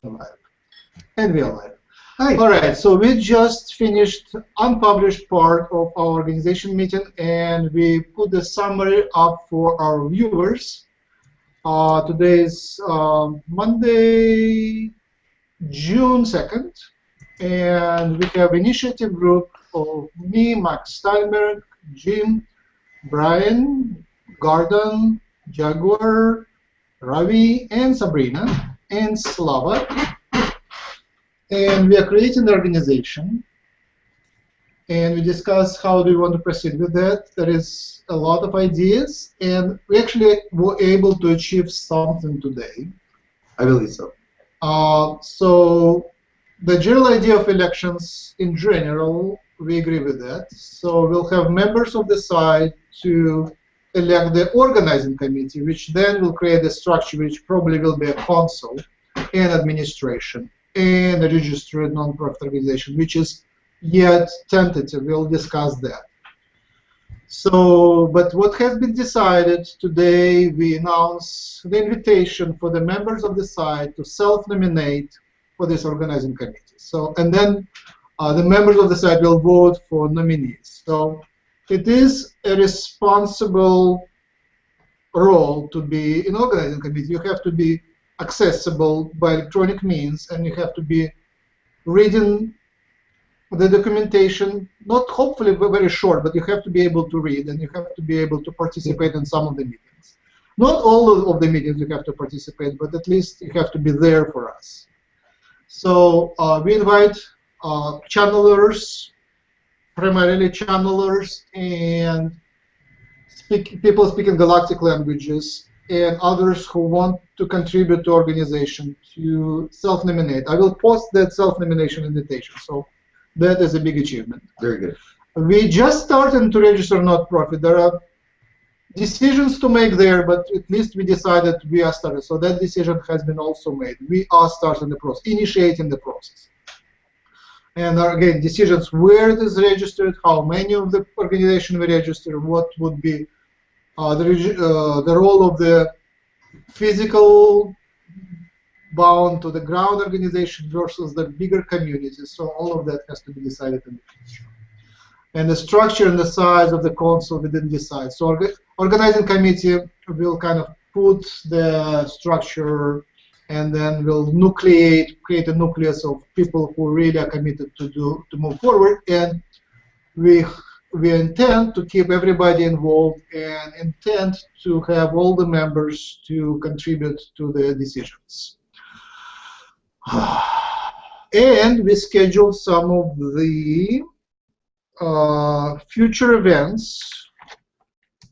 alive. And we're alive. All right, so we just finished unpublished part of our organization meeting, and we put the summary up for our viewers. Today is Monday, June 2nd, and we have initiative group of me, Max Steinberg, Jim, Brian, Gordon, Jaguar, Ravi, and Sabrina, and Slava. And we are creating an organization, and we discuss how do we want to proceed with that. There is a lot of ideas, and we actually were able to achieve something today. I believe so. So the general idea of elections in general, we agree with that. So we'll have members of the site to elect the organizing committee, which then will create a structure which probably will be a council and administration and a registered non-profit organization, which is yet tentative. We'll discuss that. So, but what has been decided today, we announce the invitation for the members of the site to self-nominate for this organizing committee. So, and then the members of the site will vote for nominees. So, it is a responsible role to be in organizing committee. You have to be accessible by electronic means, and you have to be reading the documentation, not hopefully very short, but you have to be able to read, and you have to be able to participate in some of the meetings. Not all of the meetings you have to participate, but at least you have to be there for us. So we invite channelers, primarily channelers, and people speaking galactic languages, and others who want to contribute to organization to self-nominate. I will post that self-nomination invitation, so that is a big achievement. Very good. We just started to register not-profit. There are decisions to make there, but at least we decided we are started. So that decision has been also made. We are starting the process, initiating the process. And again, decisions where it is registered, how many of the organization we register, what would be the role of the physical bound to the ground organization versus the bigger communities. So all of that has to be decided in the future. And the structure and the size of the council we didn't decide. So organizing committee will kind of put the structure, and then we'll create a nucleus of people who really are committed to move forward. And we intend to keep everybody involved and intend to have all the members to contribute to the decisions. And we scheduled some of the future events.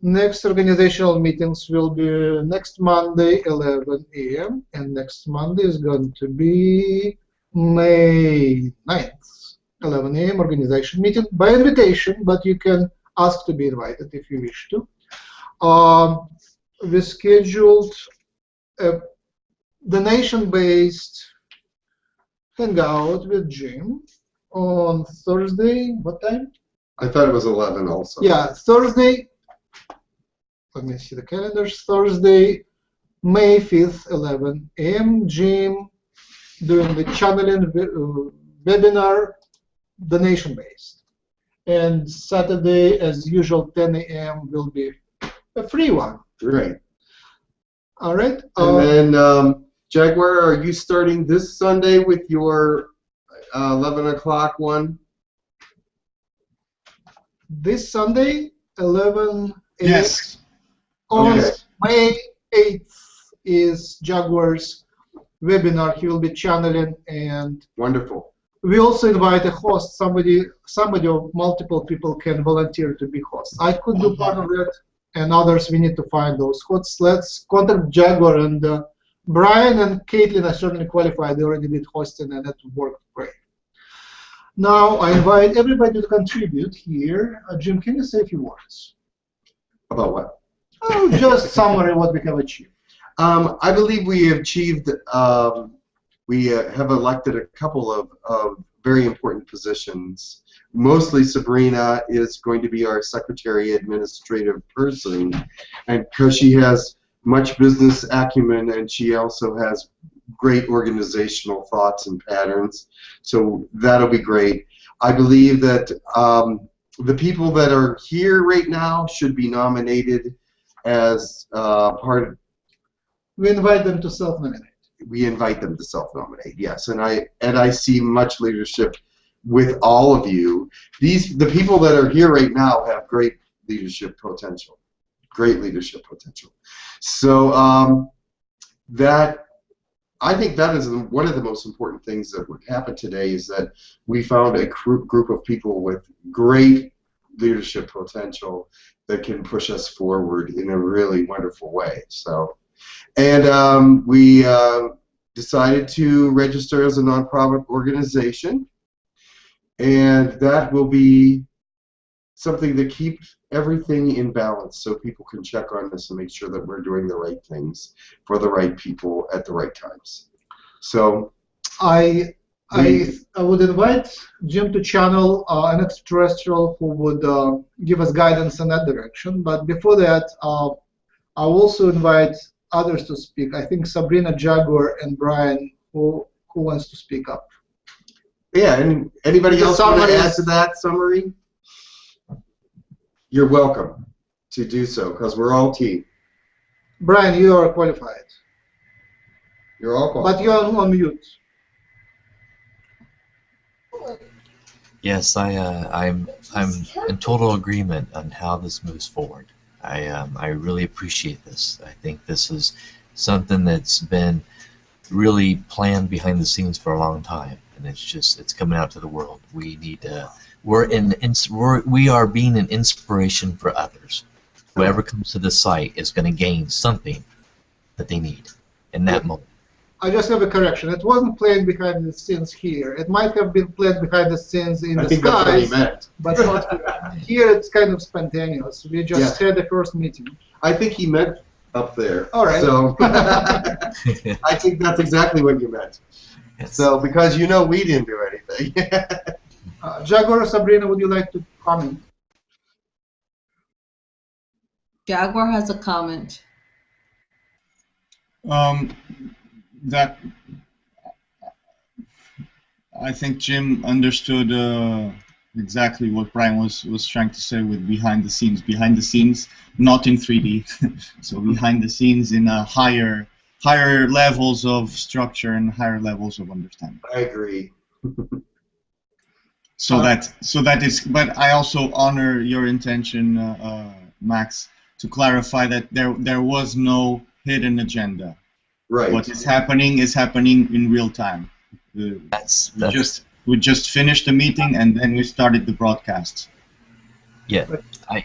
Next organizational meetings will be next Monday, 11 a.m. and next Monday is going to be May 9th, 11 a.m. organization meeting by invitation, but you can ask to be invited if you wish to. We scheduled a donation-based hangout with Jim on Thursday. What time? I thought it was 11 also. Yeah, Thursday. Let me see the calendars. Thursday, May 5th, 11 a.m. Jim doing the channeling webinar, donation-based. And Saturday, as usual, 10 a.m. will be a free one. Right. All right. And then, Jaguar, are you starting this Sunday with your 11 o'clock one? This Sunday, 11 a.m. Yes. On Okay. May 8th is Jaguar's webinar. He will be channeling, and Wonderful. we also invite a host. Somebody or multiple people can volunteer to be hosts. I could do part of it, and others we need to find those hosts. Let's contact Jaguar, and Brian and Caitlin are certainly qualified. They already did hosting, and it worked great. Now I invite everybody to contribute here. Jim, can you say a few words? About what? Oh, just summary what we have achieved. I believe we have achieved, we have elected a couple of very important positions. Mostly Sabrina is going to be our secretary administrative person, and because she has much business acumen and she also has great organizational thoughts and patterns. So that'll be great. I believe that the people that are here right now should be nominated as part of. We invite them to self-nominate. We invite them to self-nominate, yes, and I see much leadership with all of you. The people that are here right now have great leadership potential, So that, I think that is one of the most important things that would happen today, is that we found a group of people with great leadership potential that can push us forward in a really wonderful way. So. And we decided to register as a nonprofit organization, and that will be something that keeps everything in balance, so people can check on us and make sure that we're doing the right things for the right people at the right times. So I would invite Jim to channel an extraterrestrial who would give us guidance in that direction. But before that, I'll also invite others to speak. I think Sabrina, Jaguar, and Brian, who wants to speak up. Yeah, and anybody else want to add to that summary? You're welcome to do so, because we're all team. Brian, you are qualified. You're all qualified. But you're on mute. Yes, I'm in total agreement on how this moves forward. I really appreciate this. I think this is something that's been really planned behind the scenes for a long time, and it's coming out to the world. We need to. We are being an inspiration for others. Whoever comes to the site is going to gain something that they need in that moment. I just have a correction. It wasn't planned behind the scenes here. It might have been planned behind the scenes in the skies, that's what he meant. But not here. It's kind of spontaneous. We just had the first meeting. I think he meant up there. All right. So I think that's exactly what you meant. Yes. So because we didn't do anything. Jaguar or Sabrina, would you like to comment? Jaguar has a comment. That I think Jim understood exactly what Brian was trying to say with behind the scenes. Behind the scenes, not in 3D. So behind the scenes in a higher levels of structure and higher levels of understanding. I agree. So that is. But I also honor your intention, Max, to clarify that there was no hidden agenda. Right. What is happening in real time. We just finished the meeting and then we started the broadcast. Yeah.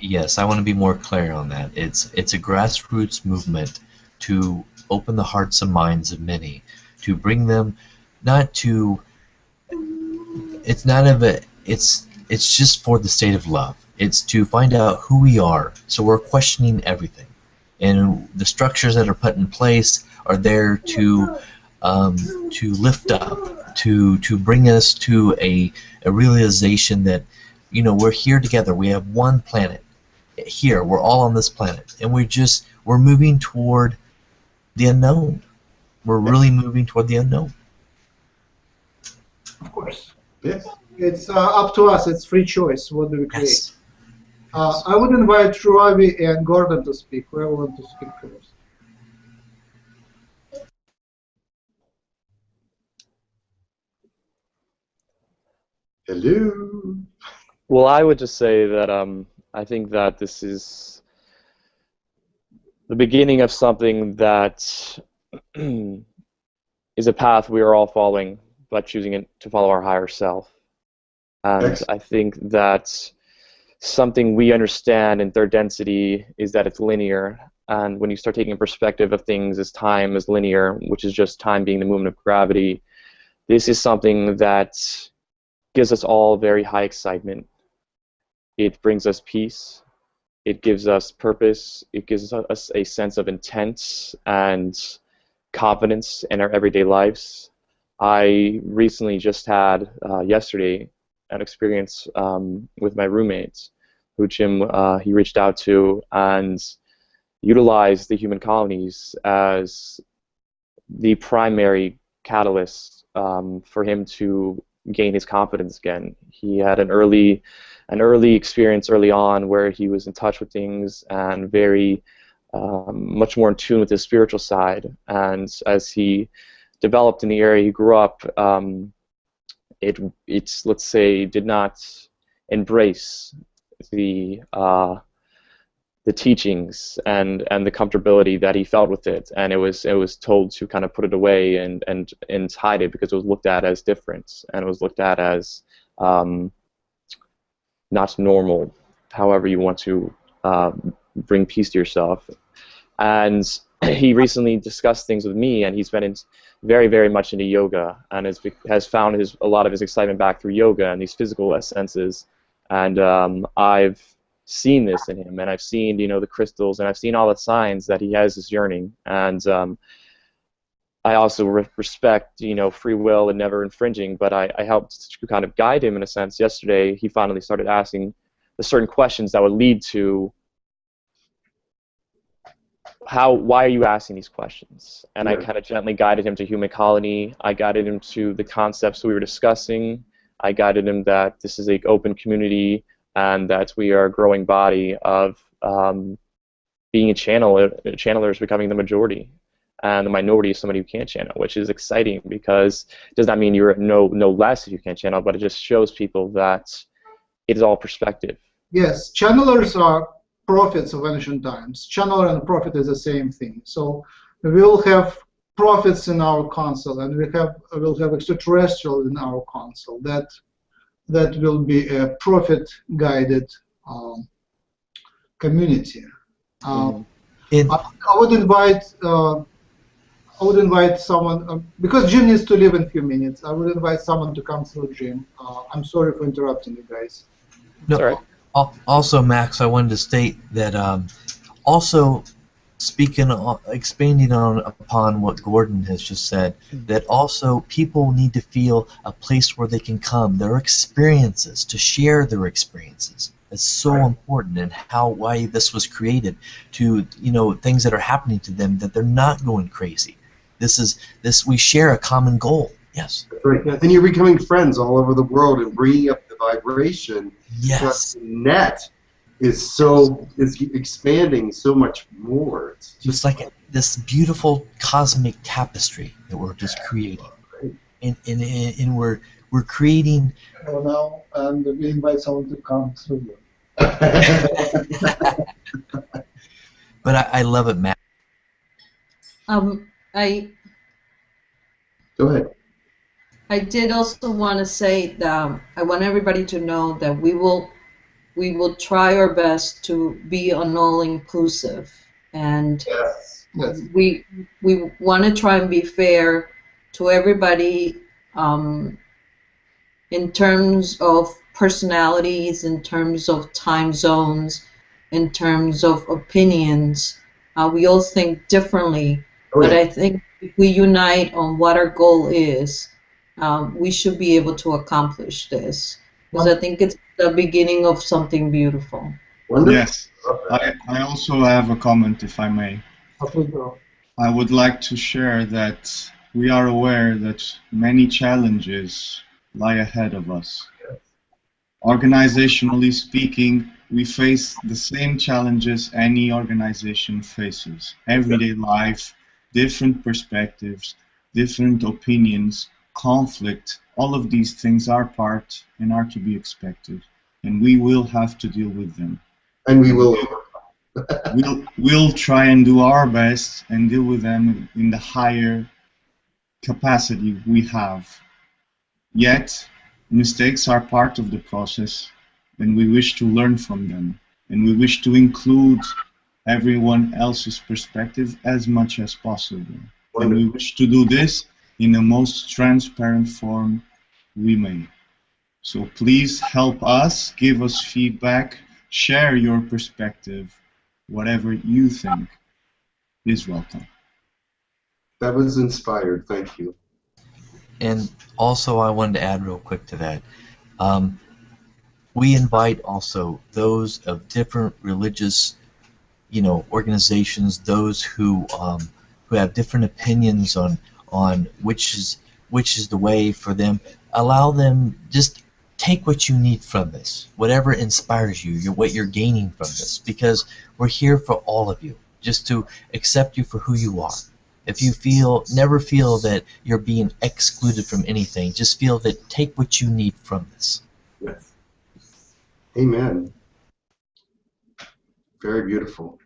Yes, I want to be more clear on that. It's a grassroots movement to open the hearts and minds of many, to bring them not to. It's not of a. It's just for the state of love. It's to find out who we are. So we're questioning everything, and the structures that are put in place are there to lift up, to bring us to a realization that we're here together. We have one planet. Here, we're all on this planet, and we're moving toward the unknown. We're really moving toward the unknown. Of course. Yes. It's up to us. It's free choice. What do we create? Yes. I would invite Truavi and Gordon to speak. Whoever wants to speak first. Hello. Well, I would just say that I think that this is the beginning of something that is a path we are all following, but choosing it to follow our higher self. And I think that something we understand in third density is that it's linear. And when you start taking a perspective of things as time is linear, which is just time being the movement of gravity, this is something that gives us all very high excitement. It brings us peace. It gives us purpose. It gives us a sense of intent and confidence in our everyday lives. I recently just had, yesterday, an experience with my roommates, who Jim, he reached out to and utilized the human colonies as the primary catalyst for him to gain his confidence again. He had an early experience early on where he was in touch with things and very much more in tune with his spiritual side. And as he developed in the area he grew up, it's, let's say, did not embrace the teachings and the comfortability that he felt with it, and it was told to kind of put it away and hide it because it was looked at as different, and it was looked at as not normal, however you want to bring peace to yourself. And he recently discussed things with me, and he's been very, very much into yoga, and has found a lot of his excitement back through yoga and these physical senses. And I've seen this in him, and I've seen, you know, the crystals, and I've seen all the signs that he has this yearning. And I also respect, you know, free will and never infringing, but I helped to kind of guide him in a sense. Yesterday, he finally started asking the certain questions that would lead to why are you asking these questions? And I kind of gently guided him to human colony. I guided him to the concepts we were discussing. I guided him that this is an open community and that we are a growing body of being a channeler is becoming the majority, and the minority is somebody who can't channel, which is exciting because it does not mean you're no less if you can't channel, but it just shows people that it is all perspective. Yes, channelers are prophets of ancient times. Channeler and prophet is the same thing. So we will have prophets in our council, and we'll have extraterrestrials in our council. That will be a prophet-guided community. I would invite someone because Jim needs to leave in a few minutes. I would invite someone to come through Jim. I'm sorry for interrupting you guys. No. Sorry. Also, Max, I wanted to state that also expanding upon what Gordon has just said, that also people need to feel a place where they can come, their experiences, to share their experiences. It's so important, and why this was created, to, you know, things that are happening to them, that they're not going crazy. We share a common goal. Yes. Right. And you're becoming friends all over the world and bringing up the vibration. Yes. The net is expanding so much more. It's just like this beautiful cosmic tapestry that we're just creating, and we're creating. Oh, now, and we invite someone to come through. But I love it, Matt. Go ahead. I did also want to say that I want everybody to know that we will try our best to be all inclusive, and yes. we want to try and be fair to everybody in terms of personalities, in terms of time zones, in terms of opinions. We all think differently, but I think if we unite on what our goal is, we should be able to accomplish this, because I think it's the beginning of something beautiful. Yes. I also have a comment, if I may. I would like to share that we are aware that many challenges lie ahead of us. Organizationally speaking, we face the same challenges any organization faces. Everyday life, different perspectives, different opinions, conflict, all of these things are part and are to be expected, and we will have to deal with them. And we will. We'll try and do our best and deal with them in the higher capacity we have. Yet, mistakes are part of the process, and we wish to learn from them, and we wish to include everyone else's perspective as much as possible. And we wish to do this in the most transparent form we may. So please help us, give us feedback, share your perspective, whatever you think is welcome. That was inspired, thank you. And also I wanted to add real quick to that. We invite also those of different religious, organizations, those who who have different opinions on which is the way for them. Allow them, just take what you need from this, whatever inspires you, what you're gaining from this, because we're here for all of you, just to accept you for who you are. If you never feel that you're being excluded from anything, just feel that take what you need from this. Yes. Amen. Very beautiful.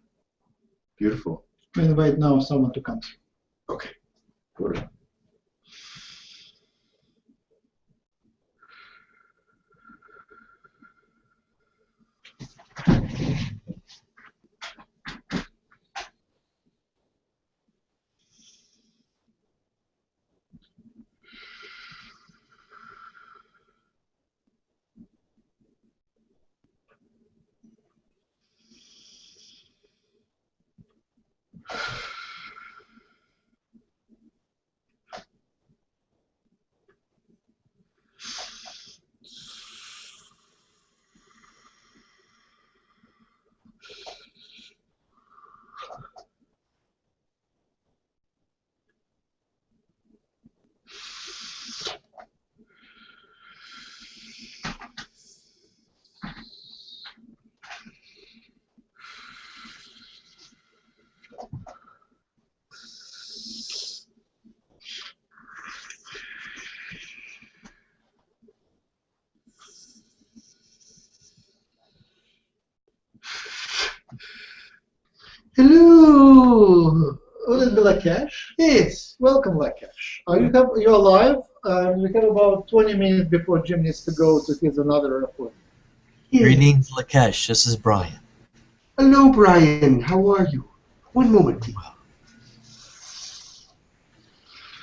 Beautiful. We invite now someone to come. Okay. Good. Hello, Lakesh. Yes. Welcome, Lakesh. You're alive. We have about 20 minutes before Jim needs to go to his another appointment. Yes. Greetings, Lakesh. This is Brian. Hello, Brian. How are you? One moment, please.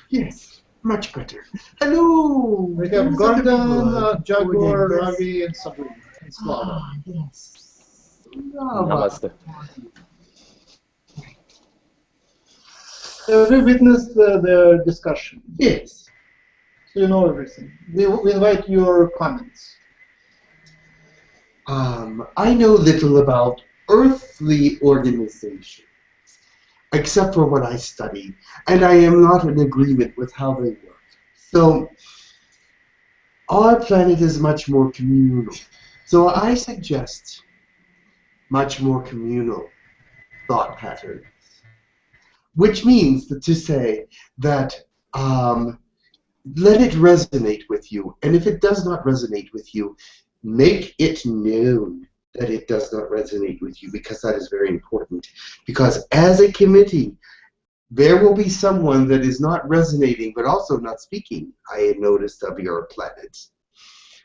Yes, much better. Hello. We have Gordon, Jaguar, Ravi, and Sabrina. And Slava. Ah, yes. Namaste. We witnessed the discussion, Yes. so you know everything. We invite your comments. I know little about earthly organizations, except for what I study, and I am not in agreement with how they work. So, our planet is much more communal. So I suggest much more communal thought patterns, which means to say that let it resonate with you, and if it does not resonate with you, make it known that it does not resonate with you, because that is very important. Because as a committee, there will be someone that is not resonating but also not speaking. I had noticed of your planet.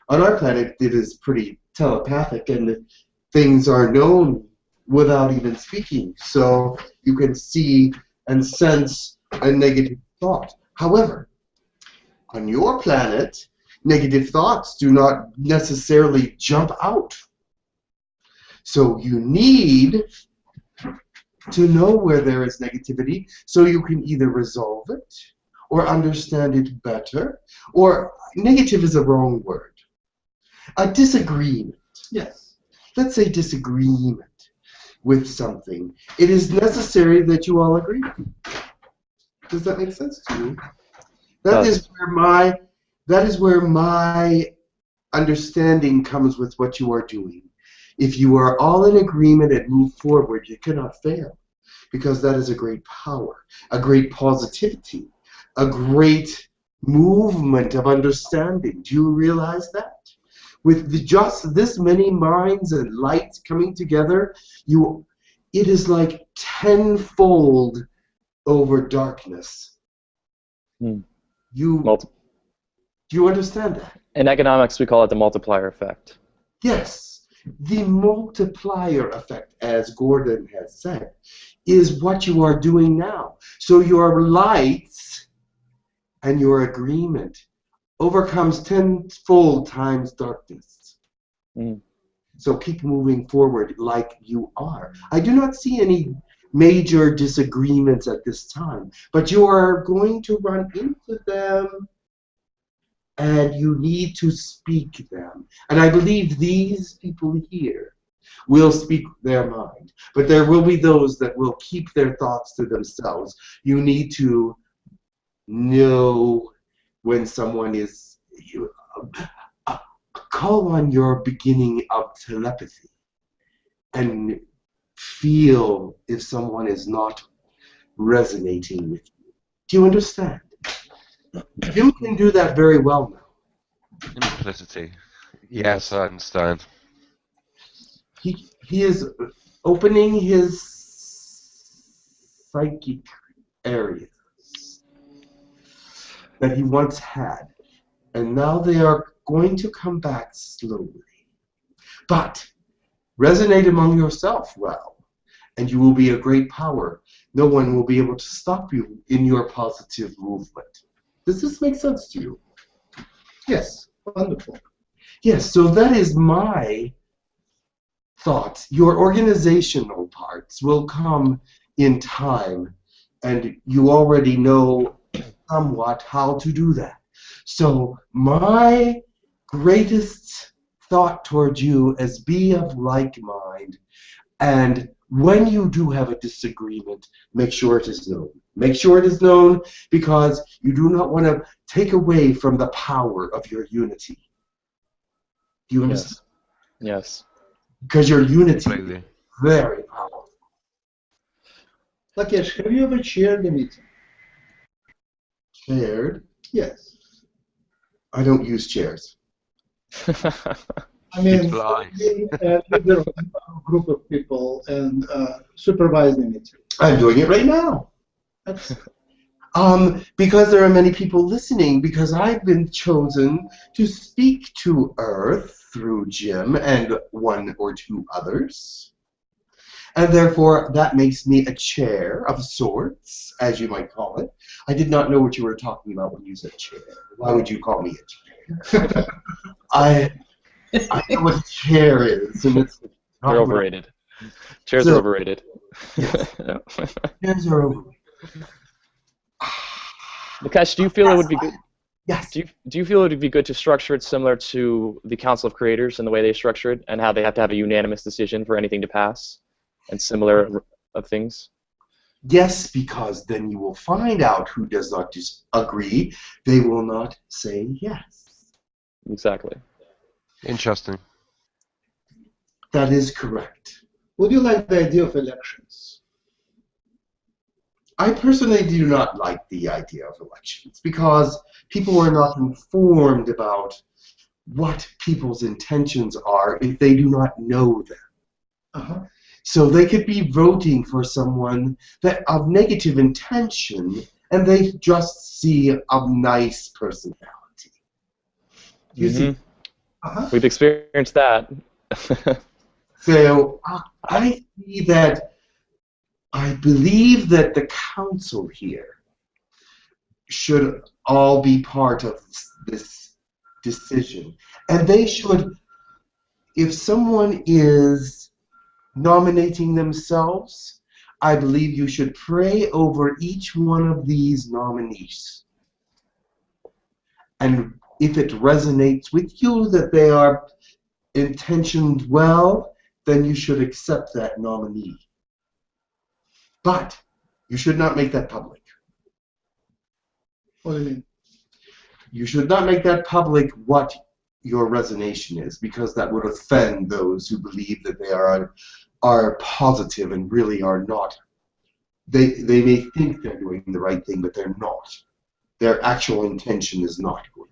On our planet, it is pretty telepathic, and things are known without even speaking. So you can see and sense a negative thought. However, on your planet, negative thoughts do not necessarily jump out. So you need to know where there is negativity so you can either resolve it or understand it better, or negative is a wrong word. A disagreement. Yes. Let's say disagreement with something. It is necessary that you all agree. Does that make sense to you? That is where my understanding comes with what you are doing. If you are all in agreement and move forward, you cannot fail, because that is a great power, a great positivity, a great movement of understanding. Do you realize that? With just this many minds and lights coming together, it is like tenfold over darkness. Do you understand that? In economics, we call it the multiplier effect. Yes. The multiplier effect, as Gordon has said, is what you are doing now. So your lights and your agreement overcomes tenfold times darkness. So keep moving forward like you are. I do not see any major disagreements at this time, but you are going to run into them, and you need to speak them. And I believe these people here will speak their mind. But there will be those that will keep their thoughts to themselves. You need to know when someone is... call on your beginning of telepathy and feel if someone is not resonating with you. Do you understand? Jim can do that very well now. Implicity. Yes, I understand. He is opening his psychic areas that he once had, and now they are going to come back slowly. But resonate among yourself well, and you will be a great power. No one will be able to stop you in your positive movement. Does this make sense to you? Yes, wonderful. Yes, so that is my thought. Your organizational parts will come in time, and you already know somewhat how to do that. So my greatest thought towards you is be of like mind, and when you do have a disagreement, make sure it is known. Make sure it is known, because you do not want to take away from the power of your unity. Do you understand? Yes. Because your unity Completely. is very powerful. Lakesh, have you ever chaired a meeting? Chaired? Yes. I don't use chairs. I mean, flies. being a leader of a group of people and supervising it. I'm doing it right now. That's, Because there are many people listening, because I've been chosen to speak to Earth through Jim and one or two others. And therefore, that makes me a chair of sorts, as you might call it. I did not know what you were talking about when you said chair. Why would you call me a chair? I know what a chair is, and it's They're overrated. Chairs are overrated. Yes. Chairs are overrated. Lakesh, do you feel it would be good? Yes. Do you feel it would be good to structure it similar to the Council of Creators and the way they structure it, and how they have to have a unanimous decision for anything to pass, and similar of things? Yes, because then you will find out who does not disagree. They will not say yes. Exactly. Interesting. That is correct. would you like the idea of elections? I personally do not like the idea of elections because people are not informed about what people's intentions are if they do not know them. Uh-huh. So they could be voting for someone that of negative intention, and they just see a nice personality. You see? Uh-huh. We've experienced that. So I see that. I believe that the council here should all be part of this decision. And they should, if someone is nominating themselves, I believe you should pray over each one of these nominees. And if it resonates with you that they are intentioned well, then you should accept that nominee. But you should not make that public. What do you mean? You should not make that public what your resonation is, because that would offend those who believe that they are positive and really are not. They may think they're doing the right thing, but they're not. Their actual intention is not good.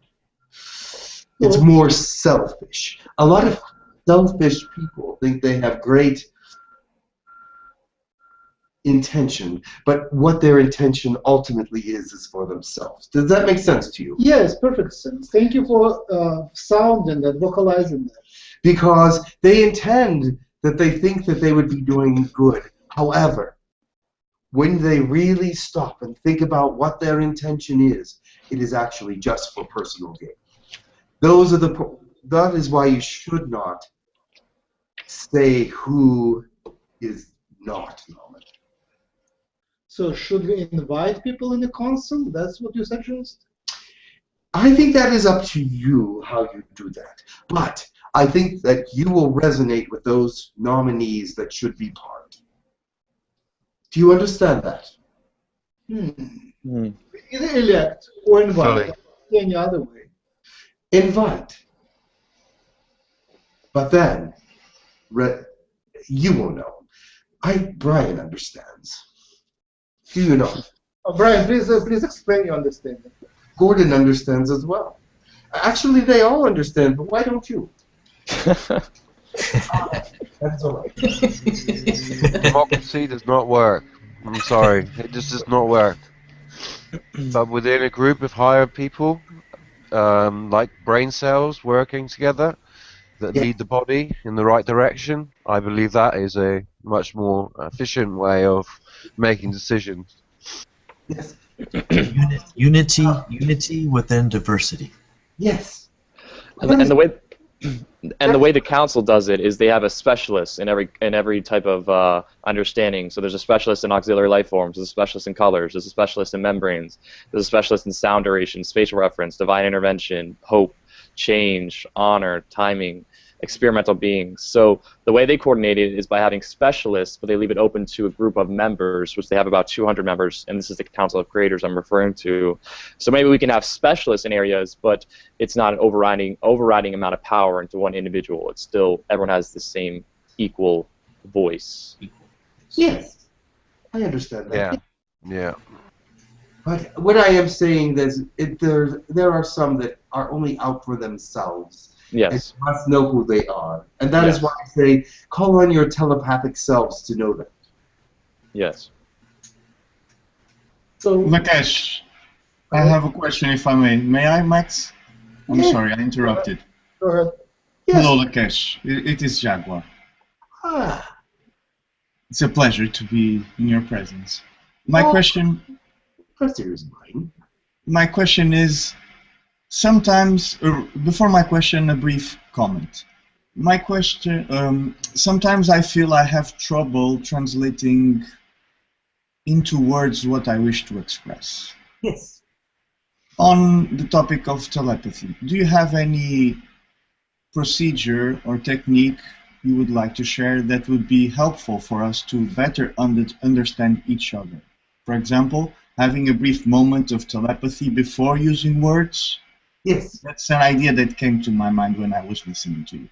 It's more selfish. A lot of selfish people think they have great intention, but what their intention ultimately is for themselves. Does that make sense to you? Yes, perfect sense. Thank you for sounding that, vocalizing that. Because they intend that they think that they would be doing good. However, when they really stop and think about what their intention is, it is actually just for personal gain. That is why you should not say who is not nominated. So should we invite people in the council? That's what you suggest? I think that is up to you how you do that. But I think that you will resonate with those nominees that should be part. Do you understand that? Either elect or invite. Any other way. Invite. But then, you will know. Brian understands. Do you know? Brian, please explain your understanding. Gordon understands as well. Actually, they all understand, but why don't you? That's all right. Democracy does not work. I'm sorry. It just does not work. But within a group of higher people, like brain cells working together, that lead the body in the right direction, I believe that is a much more efficient way of making decisions. Yes. Unity within diversity. Yes. And the way the council does it is they have a specialist in every type of understanding. So there's a specialist in auxiliary life forms, there's a specialist in colors, there's a specialist in membranes, there's a specialist in sound duration, spatial reference, divine intervention, hope, change, honor, timing, experimental beings. So the way they coordinate it is by having specialists, but they leave it open to a group of members, which they have about 200 members, and this is the Council of Creators I'm referring to. So maybe we can have specialists in areas, but it's not an overriding amount of power into one individual. It's still, everyone has the same equal voice. Yes, I understand that. Yeah, yeah. But what I am saying is, there are some that are only out for themselves. Yes. And must know who they are. And that is why I say, call on your telepathic selves to know that. Yes. So, Lakesh, I have a question if I may. May I, Max? I'm sorry, I interrupted. go ahead. Yes. Hello, Lakesh. It is Jaguar. Ah, It's a pleasure to be in your presence. My question is mine. My question is, sometimes, before my question, a brief comment. My question, sometimes I feel I have trouble translating into words what I wish to express. Yes. On the topic of telepathy, do you have any procedure or technique you would like to share that would be helpful for us to better understand each other? For example, having a brief moment of telepathy before using words? Yes. That's an idea that came to my mind when I was listening to you.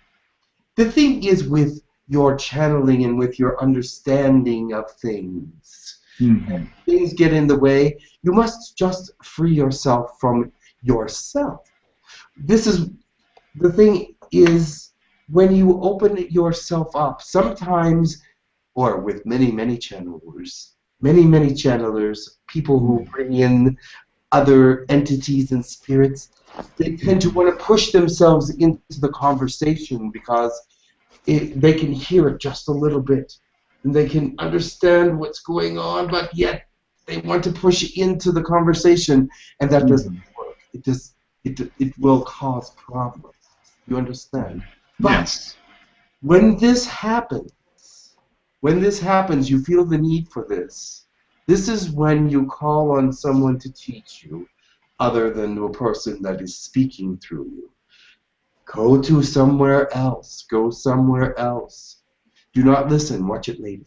The thing is with your channeling and with your understanding of things, and things get in the way, you must just free yourself from yourself. This is, the thing is, when you open yourself up, sometimes, or with many channelers, many channelers, people who bring in other entities and spirits, they tend to want to push themselves into the conversation because they can hear it just a little bit, and they can understand what's going on, but yet they want to push into the conversation, and that doesn't work. It will cause problems. You understand? But Yes. when this happens, you feel the need for this. This is when you call on someone to teach you, other than a person that is speaking through you. Go to somewhere else. Go somewhere else. Do not listen. Watch it later.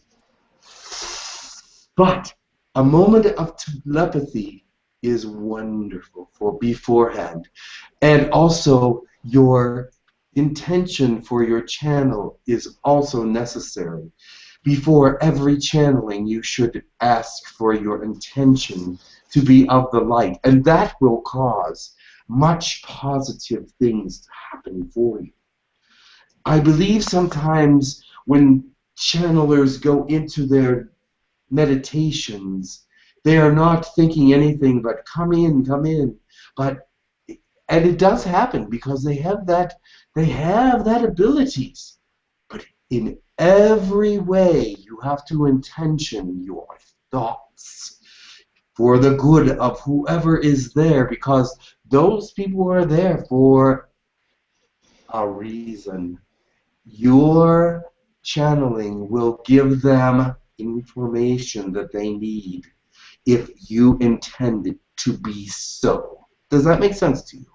But a moment of telepathy is wonderful for beforehand. And also, your intention for your channel is also necessary. Before every channeling, you should ask for your intention to be of the light, and that will cause much positive things to happen for you. I believe sometimes when channelers go into their meditations, they are not thinking anything but come in, and it does happen because they have that abilities. But in every way, you have to intention your thoughts for the good of whoever is there, because those people are there for a reason. Your channeling will give them information that they need if you intend it to be so. Does that make sense to you?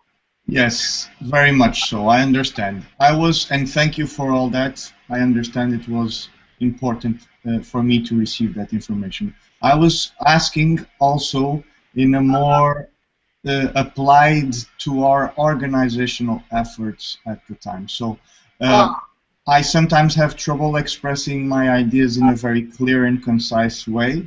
Yes, very much so. I understand. And thank you for all that. I understand it was important for me to receive that information. I was asking also in a more applied to our organizational efforts at the time. So I sometimes have trouble expressing my ideas in a very clear and concise way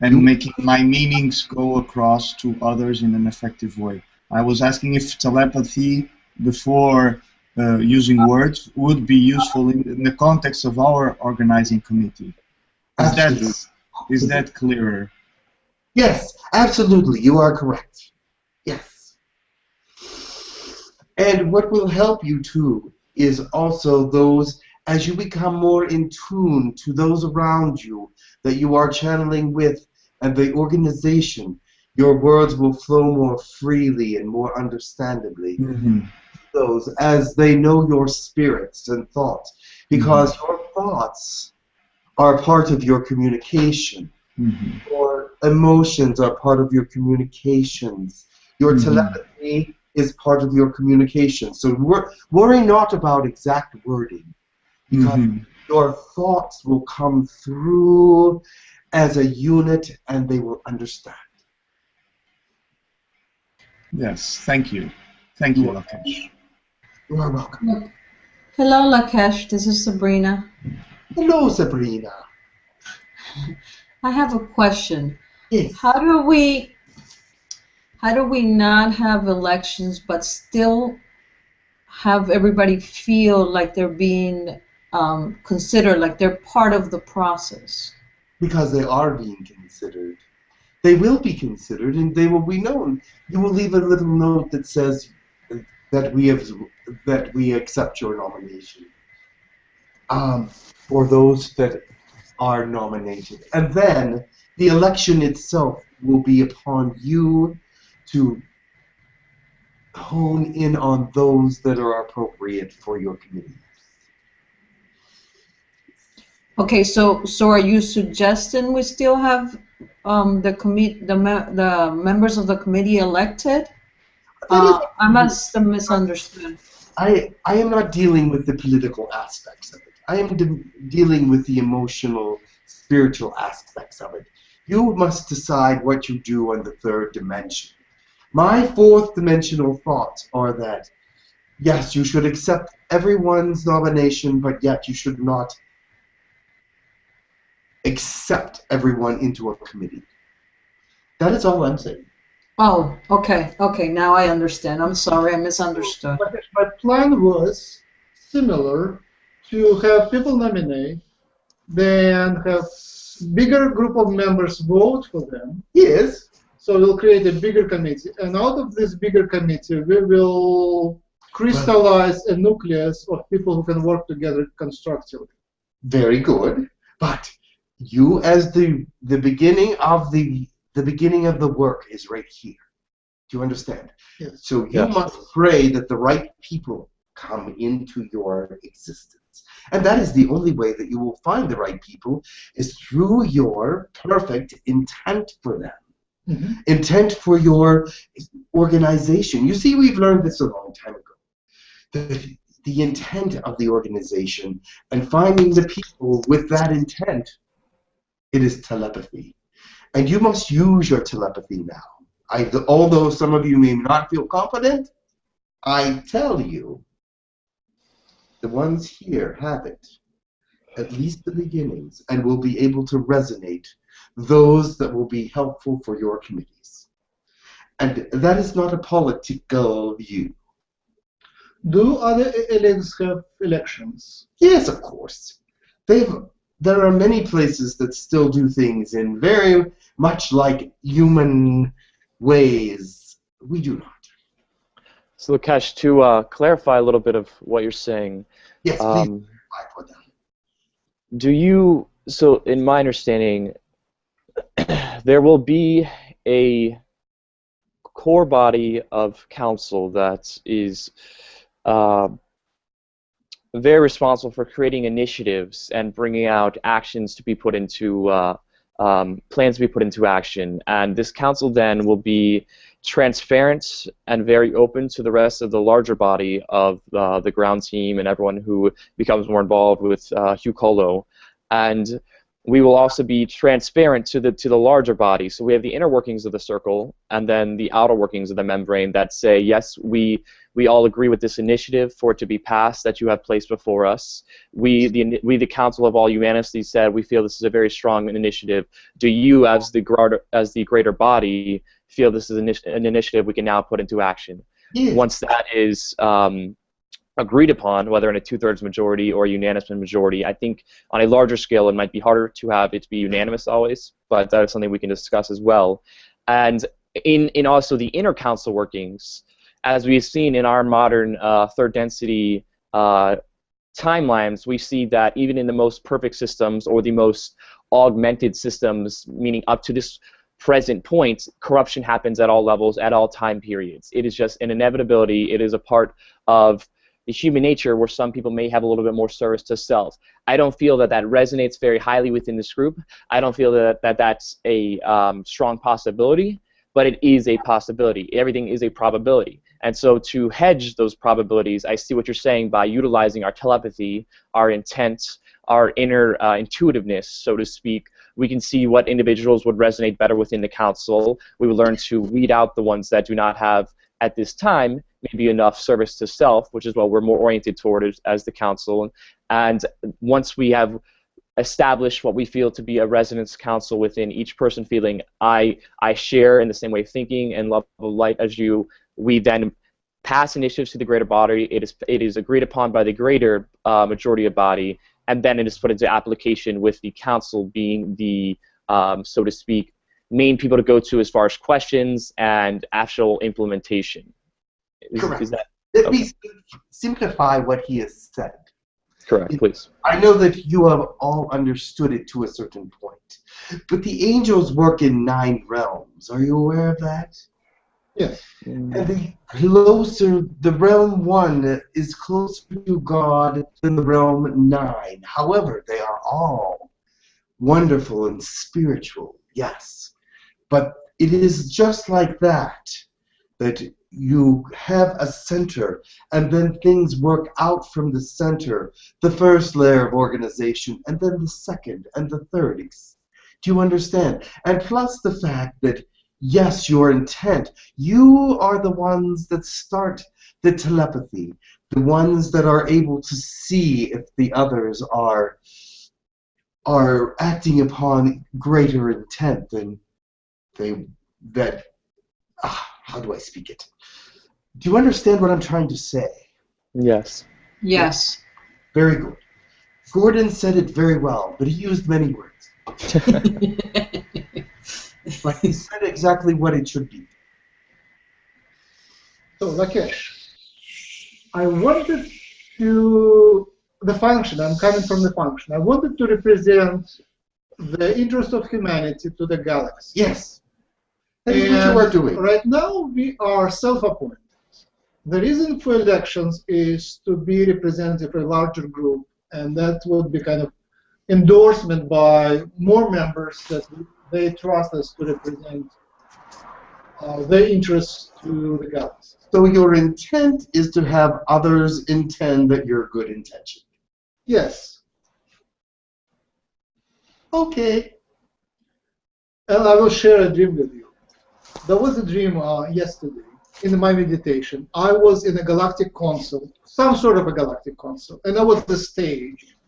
and making my meanings go across to others in an effective way. I was asking if telepathy, before using words, would be useful in the context of our organizing committee. Is that clearer? Yes, absolutely. You are correct. Yes. And what will help you too is also those, as you become more in tune to those around you that you are channeling with and the organization, your words will flow more freely and more understandably. Those, as they know your spirits and thoughts, because your thoughts are part of your communication. Your emotions are part of your communications. Your telepathy is part of your communication. So worry not about exact wording, because your thoughts will come through as a unit and they will understand. Yes, thank you. Thank you, Lakesh. You are welcome. Hello, Lakesh. This is Sabrina. Hello, Sabrina. I have a question. Yes. How do we not have elections but still have everybody feel like they're being considered, like they're part of the process? Because they are being considered. They will be considered and they will be known. You will leave a little note that says that we accept your nomination. For those that are nominated. And then the election itself will be upon you to hone in on those that are appropriate for your committee. Okay, so are you suggesting we still have the members of the committee elected? I must have misunderstood. I am not dealing with the political aspects of it. I am dealing with the emotional, spiritual aspects of it. You must decide what you do on the third dimension. My fourth dimensional thoughts are that, yes, you should accept everyone's nomination, but yet you should not accept everyone into a committee. That is all I'm saying. Oh, okay, now I understand. I'm sorry, I misunderstood. My plan was similar, to have people nominate, then have bigger group of members vote for them. Yes. So we'll create a bigger committee, and out of this bigger committee, we will crystallize a nucleus of people who can work together constructively. Very good. But you, as the beginning of the work, is right here. Do you understand? Yes. So you must pray that the right people come into your existence. And that is the only way that you will find the right people, is through your perfect intent for them. Intent for your organization. You see, we've learned this a long time ago. The intent of the organization and finding the people with that intent, it is telepathy. And you must use your telepathy now. Although some of you may not feel confident, I tell you, the ones here have it, at least the beginnings, and will be able to resonate those that will be helpful for your committees. And that is not a political view. Do other aliens have elections? Yes, of course. There are many places that still do things in very much like human ways. We do not. So, Lakesh, to clarify a little bit of what you're saying. Yes, please. So in my understanding, there will be a core body of council that is very responsible for creating initiatives and bringing out actions to be put into plans to be put into action. And this council then will be transparent and very open to the rest of the larger body of the ground team and everyone who becomes more involved with Hucolo. And we will also be transparent to the larger body. So we have the inner workings of the circle and then the outer workings of the membrane that say, yes, we all agree with this initiative for it to be passed that you have placed before us. We, the Council of All Humanity, said we feel this is a very strong initiative. Do you, as the greater body, feel this is an initiative we can now put into action? Yes. Once that is agreed upon, whether in a 2/3 majority or a unanimous majority, I think on a larger scale it might be harder to have it be unanimous always, but that is something we can discuss as well. And in also the inner council workings, as we've seen in our modern third density timelines, we see that even in the most perfect systems or the most augmented systems, meaning up to this present point, corruption happens at all levels, at all time periods. It is just an inevitability. It is a part of the human nature where some people may have a little bit more service to self. I don't feel that that resonates very highly within this group. I don't feel that that's a strong possibility, but it is a possibility. Everything is a probability. And so to hedge those probabilities, I see what you're saying by utilizing our telepathy, our intent, our inner intuitiveness, so to speak. We can see what individuals would resonate better within the council. We will learn to weed out the ones that do not have, at this time, maybe enough service to self, which is what we're more oriented toward as the council. And once we have established what we feel to be a resonance council within each person feeling, I share in the same way of thinking and love of light as you, we then pass initiatives to the greater body. It is agreed upon by the greater majority of body, and then it is put into application with the council being the, so to speak, main people to go to as far as questions and actual implementation. Correct. Is that, Let me simplify what he has said. correct, please. I know that you have all understood it to a certain point, but the angels work in 9 realms. Are you aware of that? Yes. And the closer, the realm 1 is closer to God than the realm 9. However, they are all wonderful and spiritual, yes. But it is just like that, that you have a center, and then things work out from the center, the first layer of organization, and then the second, and the third. Do you understand? And plus the fact that, yes, your intent, you are the ones that start the telepathy, the ones that are able to see if the others are acting upon greater intent than how do I speak it? Do you understand what I'm trying to say? Yes. Yes. Very good. Gordon said it very well, but he used many words. But he said exactly what it should be. So, Lakesh, I wanted to, the function, I'm coming from the function, I wanted to represent the interest of humanity to the galaxy. Yes. That is what you are doing. Right now, we are self-appointed. The reason for elections is to be representative of a larger group, and that would be kind of endorsement by more members that they trust us to represent their interests to the galaxy. So your intent is to have others intend that you're good intention. Yes. Okay. And I will share a dream with you. There was a dream yesterday in my meditation. I was in a galactic council, some sort of a galactic council, and I was the stage,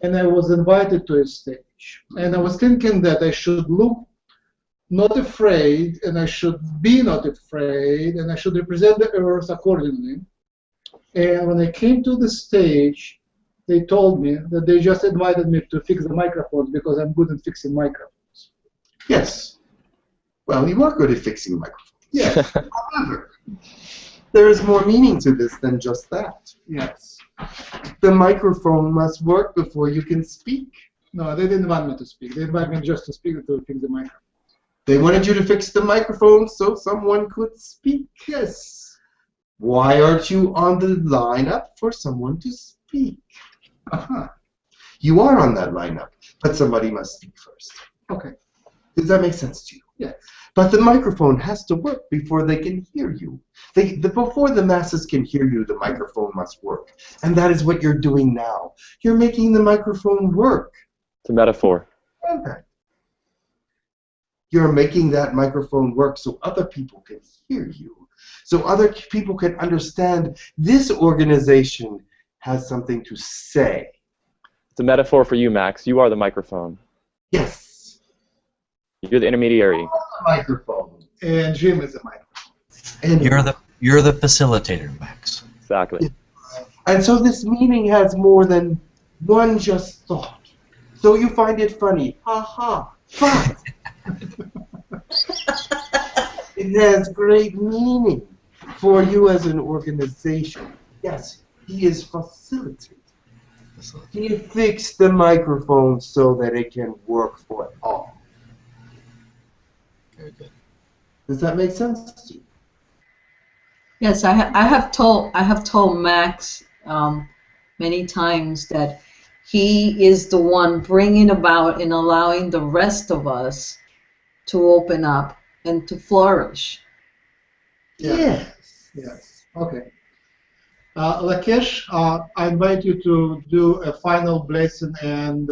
and I was invited to a stage. And I was thinking that I should look not afraid, and I should be not afraid, and I should represent the Earth accordingly. And when I came to the stage, they told me that they just invited me to fix the microphones because I'm good at fixing microphones. Yes. Well, you are good at fixing microphones. Yes. However, there is more meaning to this than just that. Yes. The microphone must work before you can speak. No, they didn't want me to speak. They invited me just to speak to fix the microphone. They wanted you to fix the microphone so someone could speak. Yes. Why aren't you on the lineup for someone to speak? Uh-huh. You are on that lineup, but somebody must speak first. Okay. Does that make sense to you? Yeah. But the microphone has to work before they can hear you. Before the masses can hear you, the microphone must work. And that is what you're doing now. You're making the microphone work. It's a metaphor. Okay. You're making that microphone work so other people can hear you. So other people can understand this organization has something to say. It's a metaphor for you, Max. You are the microphone. Yes. You're the intermediary. Microphone. And Jim is a microphone. And You're the facilitator, Max. Exactly. And so this meaning has more than one just thought. So you find it funny. Ha ha. But it has great meaning for you as an organization. Yes, he is facilitating. He fixed the microphone so that it can work for all. Very good. Does that make sense to you? Yes, I have told Max many times that he is the one bringing about and allowing the rest of us to open up and to flourish. Yes. Yes. Okay. Lakesh, I invite you to do a final blessing and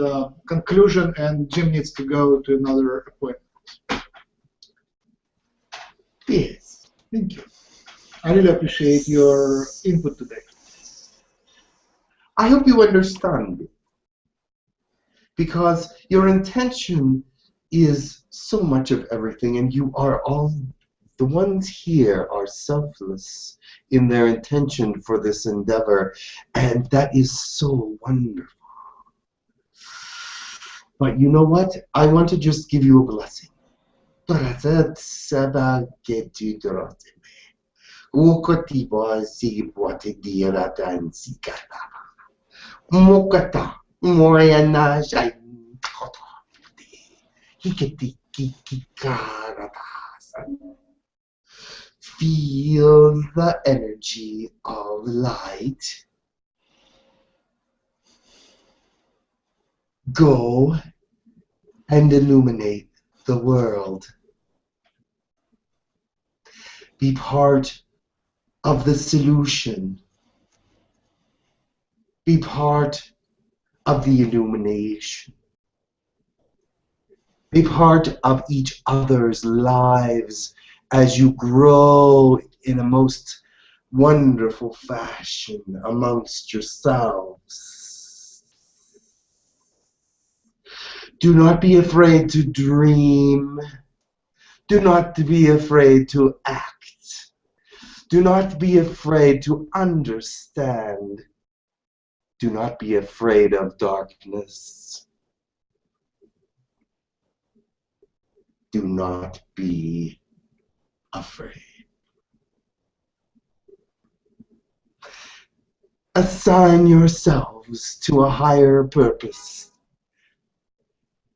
conclusion, and Jim needs to go to another appointment. Yes. Thank you. I really appreciate your input today. I hope you understand me. Because your intention is so much of everything, and you are all, the ones here are selfless in their intention for this endeavor, and that is so wonderful. But you know what? I want to just give you a blessing. Mukata Moyana Shai Feel the energy of light. Go and illuminate the world. Be part of the solution. Be part of the illumination. Be part of each other's lives as you grow in a most wonderful fashion amongst yourselves. Do not be afraid to dream. Do not be afraid to act. Do not be afraid to understand. Do not be afraid of darkness. Do not be afraid. Assign yourselves to a higher purpose.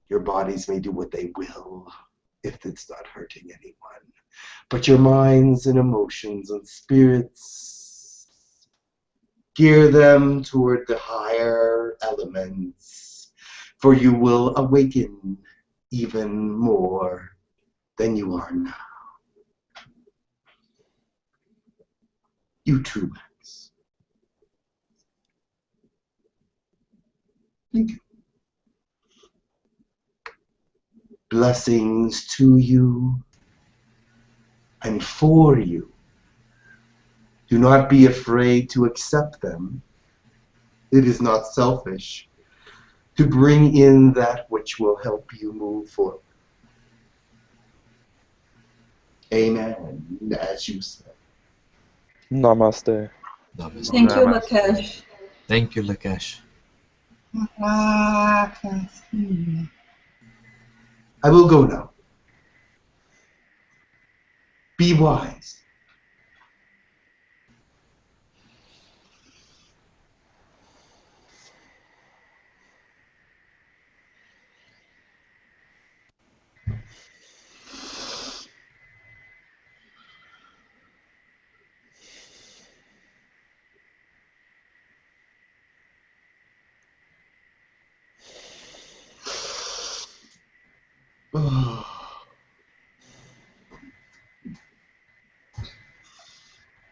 Your bodies may do what they will if it's not hurting anyone. But your minds and emotions and spirits, gear them toward the higher elements, for you will awaken even more than you are now. You too, Max. Thank you. Blessings to you and for you. Do not be afraid to accept them. It is not selfish to bring in that which will help you move forward. Amen, as you said. Namaste. Namaste. Thank you, Namaste. Lakesh. Thank you, Lakesh. I will go now. Be wise.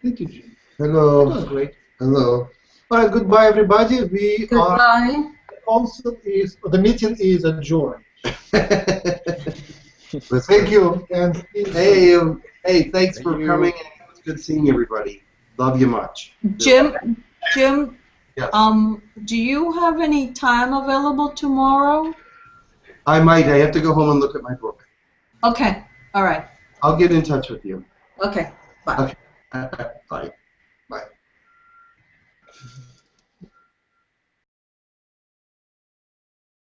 Thank you, Jim. Hello. That was great. Hello. All right, goodbye, everybody. We are. Goodbye. The meeting is adjourned. Thank you. And hey, thanks for you. coming. And it was good seeing everybody. Love you much. Jim, Yes. do you have any time available tomorrow? I might. I have to go home and look at my book. Okay, all right. I'll get in touch with you. Okay, bye. Okay. Bye.